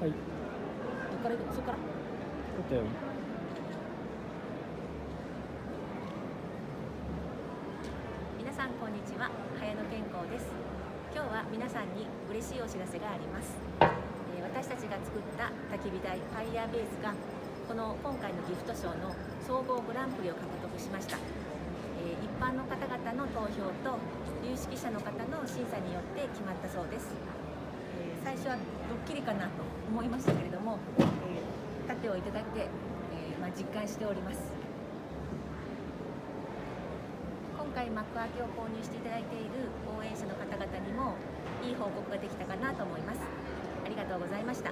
はい。どっから行くの？そっから。撮ったよ。皆さんこんにちは、早野健康です。今日は皆さんに嬉しいお知らせがあります。私たちが作った焚き火台ファイヤーベースが今回のギフトショーの総合グランプリを獲得しました。一般の方々の投票と有識者の方の審査によって決まったそうです。最初はドッキリかなと思いましたけれども、盾をいただいて、実感しております。今回幕開けを購入していただいている応援者の方々にもいい報告ができたかなと思います。ありがとうございました。